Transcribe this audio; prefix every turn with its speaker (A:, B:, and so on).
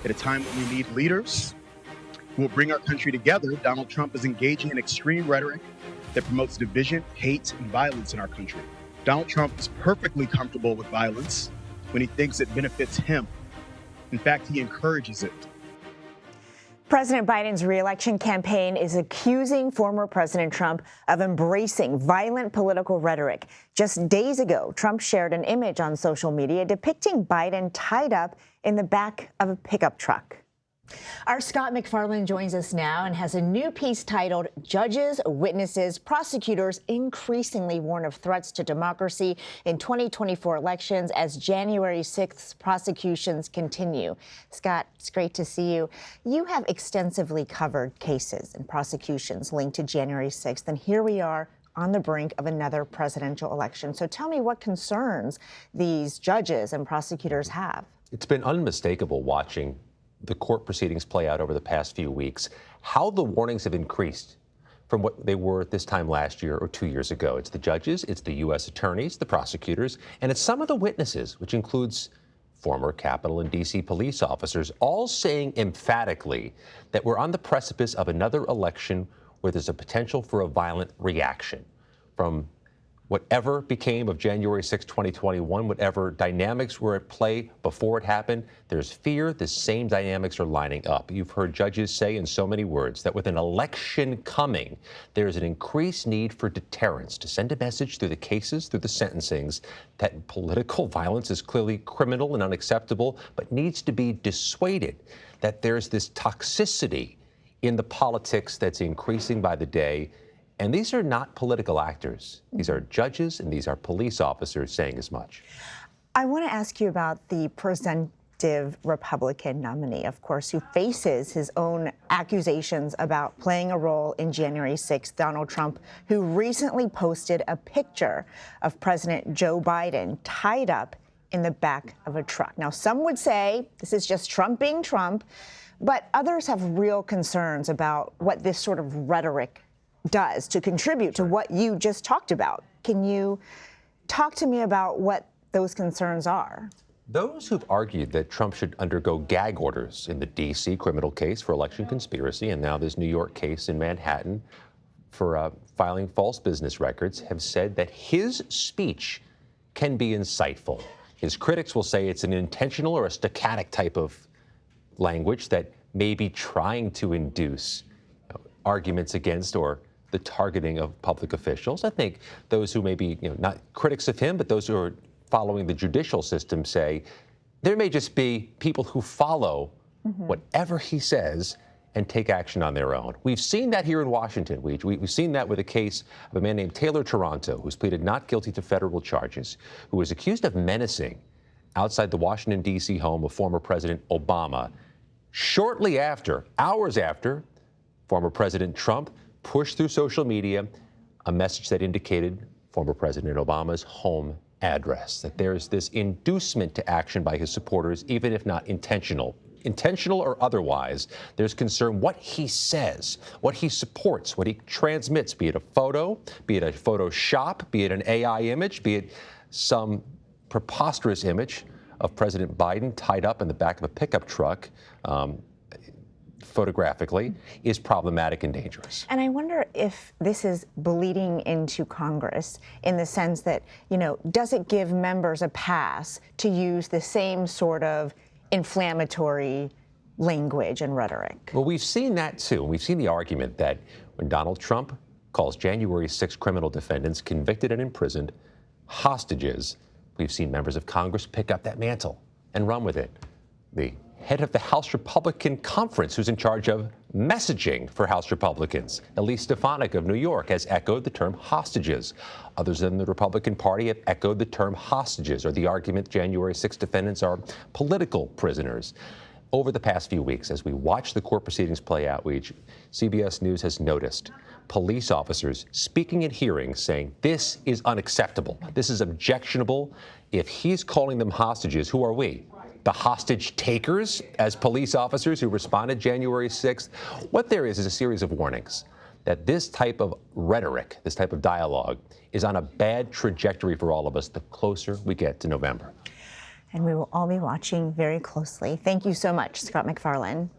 A: At a time when we need leaders who will bring our country together, Donald Trump is engaging in extreme rhetoric that promotes division, hate, and violence in our country. Donald Trump is perfectly comfortable with violence when he thinks it benefits him. In fact, he encourages it.
B: President Biden's re-election campaign is accusing former President Trump of embracing violent political rhetoric. Just days ago, Trump shared an image on social media depicting Biden tied up in the back of a pickup truck. Our Scott MacFarlane joins us now and has a new piece titled "Judges, Witnesses, Prosecutors Increasingly Warn of Threats to Democracy in 2024 Elections as January 6th Prosecutions Continue." Scott, it's great to see you. You have extensively covered cases and prosecutions linked to January 6th, and here we are on the brink of another presidential election. So tell me what concerns these judges and prosecutors have.
C: It's been unmistakable watching the court proceedings play out over the past few weeks, how the warnings have increased from what they were at this time last year or 2 years ago. It's the judges, it's the U.S. attorneys, the prosecutors, and it's some of the witnesses, which includes former Capitol and D.C. police officers, all saying emphatically that we're on the precipice of another election where there's a potential for a violent reaction from whatever became of January 6, 2021, whatever dynamics were at play before it happened. There's fear the same dynamics are lining up. You've heard judges say in so many words that with an election coming, there's an increased need for deterrence to send a message through the cases, through the sentencings, that political violence is clearly criminal and unacceptable, but needs to be dissuaded, that there's this toxicity in the politics that's increasing by the day. And these are not political actors. These are judges and these are police officers saying as much.
B: I want to ask you about the presumptive Republican nominee, of course, who faces his own accusations about playing a role in January 6th, Donald Trump, who recently posted a picture of President Joe Biden tied up in the back of a truck. Now, some would say this is just Trump being Trump, but others have real concerns about what this sort of rhetoric does to contribute to what you just talked about. Can you talk to me about what those concerns are?
C: Those who've argued that Trump should undergo gag orders in the D.C. criminal case for election conspiracy and now this New York case in Manhattan for filing false business records have said that his speech can be insightful. His critics will say it's an intentional or a static type of language that may be trying to induce arguments against or the targeting of public officials. I think those who may be not critics of him, but those who are following the judicial system say there may just be people who follow whatever he says and take action on their own. We've seen that here in Washington. We've seen that with a case of a man named Taylor Taranto, who's pleaded not guilty to federal charges, who was accused of menacing outside the Washington, D.C. home of former President Obama. Shortly after, hours after, former President Trump pushed through social media a message that indicated former President Obama's home address, that there's this inducement to action by his supporters, even if not intentional. Intentional or otherwise, there's concern what he says, what he supports, what he transmits, be it a photo, be it a Photoshop, be it an AI image, be it some preposterous image of President Biden tied up in the back of a pickup truck, photographically, is problematic and dangerous.
B: And I wonder if this is bleeding into Congress in the sense that, does it give members a pass to use the same sort of inflammatory language and rhetoric?
C: Well, we've seen that too. We've seen the argument that when Donald Trump calls January 6 criminal defendants convicted and imprisoned hostages, we've seen members of Congress pick up that mantle and run with it. The head of the House Republican Conference, who's in charge of messaging for House Republicans, Elise Stefanik of New York, has echoed the term hostages. Others in the Republican Party have echoed the term hostages, or the argument January 6 defendants are political prisoners. Over the past few weeks, as we watch the court proceedings play out, CBS News has noticed police officers speaking at hearings saying this is unacceptable, this is objectionable. If he's calling them hostages, who are we? The hostage takers as police officers who responded January 6th. What there is a series of warnings that this type of rhetoric, this type of dialogue is on a bad trajectory for all of us the closer we get to November.
B: And we will all be watching very closely. Thank you so much, Scott MacFarlane.